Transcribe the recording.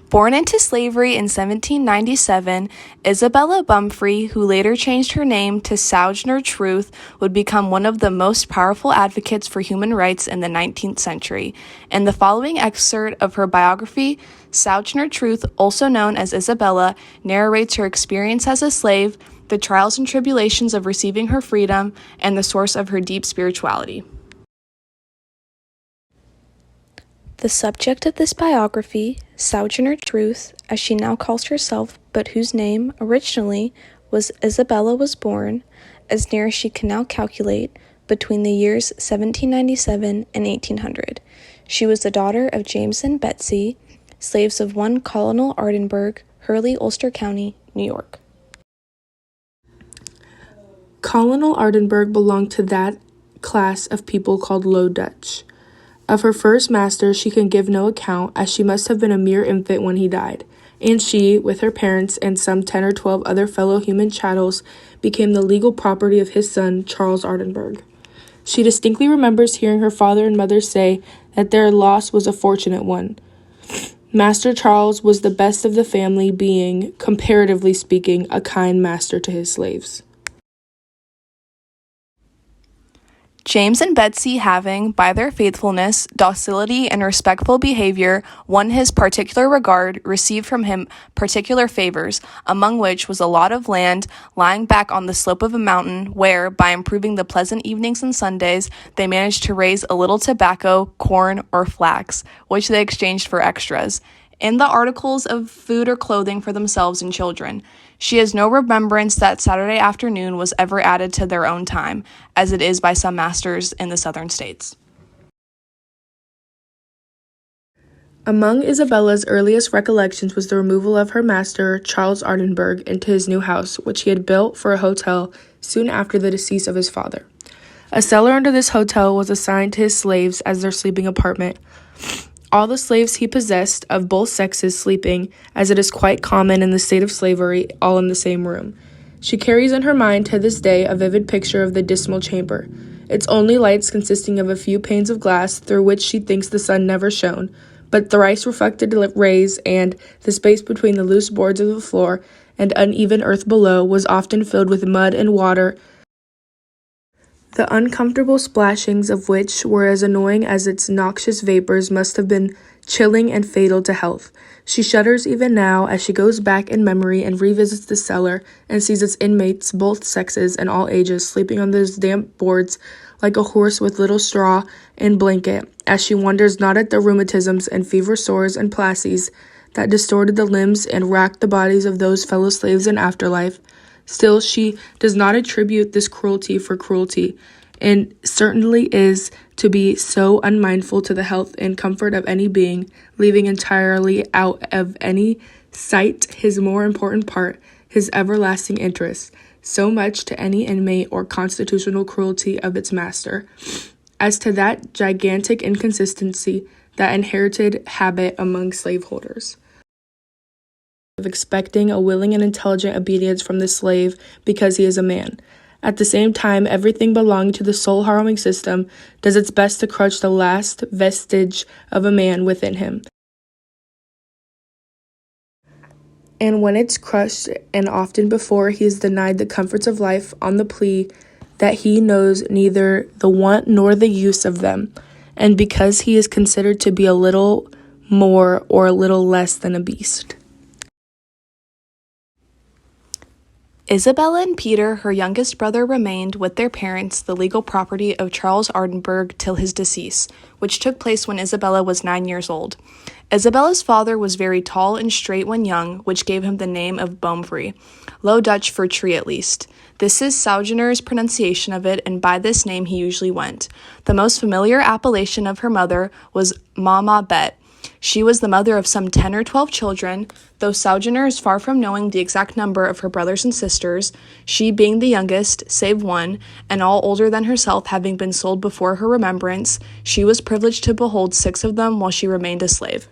Born into slavery in 1797, Isabella Bumfree, who later changed her name to Sojourner Truth, would become one of the most powerful advocates for human rights in the 19th century. In the following excerpt of her biography, Sojourner Truth, also known as Isabella, narrates her experience as a slave, the trials and tribulations of receiving her freedom, and the source of her deep spirituality. The subject of this biography, Sojourner Truth, as she now calls herself, but whose name, originally, was Isabella, was born, as near as she can now calculate, between the years 1797 and 1800. She was the daughter of James and Betsy, slaves of one Colonel Ardenburg, Hurley, Ulster County, New York. Colonel Ardenburg belonged to that class of people called Low Dutch. Of her first master she can give no account, as she must have been a mere infant when he died, and she, with her parents and some 10 or 12 other fellow human chattels, became the legal property of his son, Charles Ardenburg. She distinctly remembers hearing her father and mother say that their loss was a fortunate one. Master Charles was the best of the family, being, comparatively speaking, a kind master to his slaves. James and Betsy having, by their faithfulness, docility, and respectful behavior, won his particular regard, received from him particular favors, among which was a lot of land lying back on the slope of a mountain, where, by improving the pleasant evenings and Sundays, they managed to raise a little tobacco, corn, or flax, which they exchanged for extras, in the articles of food or clothing for themselves and children. She has no remembrance that Saturday afternoon was ever added to their own time, as it is by some masters in the southern states. Among Isabella's earliest recollections was the removal of her master, Charles Ardenburg, into his new house, which he had built for a hotel soon after the decease of his father. A cellar under this hotel was assigned to his slaves as their sleeping apartment. All the slaves he possessed, of both sexes, sleeping, as it is quite common in the state of slavery, all in the same room. She carries in her mind to this day a vivid picture of the dismal chamber, its only lights consisting of a few panes of glass through which she thinks the sun never shone, but thrice reflected rays, and the space between the loose boards of the floor and uneven earth below was often filled with mud and water, the uncomfortable splashings of which were as annoying as its noxious vapors must have been chilling and fatal to health. She shudders even now as she goes back in memory and revisits the cellar and sees its inmates, both sexes and all ages, sleeping on those damp boards like a horse with little straw and blanket, as she wonders not at the rheumatisms and fever sores and places that distorted the limbs and racked the bodies of those fellow slaves in afterlife. Still, she does not attribute this cruelty for cruelty, and certainly is to be so unmindful to the health and comfort of any being, leaving entirely out of any sight his more important part, his everlasting interest, so much to any inmate or constitutional cruelty of its master, as to that gigantic inconsistency, that inherited habit among slaveholders of expecting a willing and intelligent obedience from the slave because he is a man. At the same time, everything belonging to the soul-harrowing system does its best to crush the last vestige of a man within him. And when it's crushed, and often before, he is denied the comforts of life on the plea that he knows neither the want nor the use of them, and because he is considered to be a little more or a little less than a beast. Isabella and Peter, her youngest brother, remained with their parents, the legal property of Charles Ardenburg, till his decease, which took place when Isabella was 9 years old. Isabella's father was very tall and straight when young, which gave him the name of Boomfree, Low Dutch for tree at least. This is Sojourner's pronunciation of it, and by this name he usually went. The most familiar appellation of her mother was Mama Bet. She was the mother of some 10 or 12 children, though Sojourner is far from knowing the exact number of her brothers and sisters, she being the youngest, save one, and all older than herself having been sold before her remembrance. She was privileged to behold 6 of them while she remained a slave.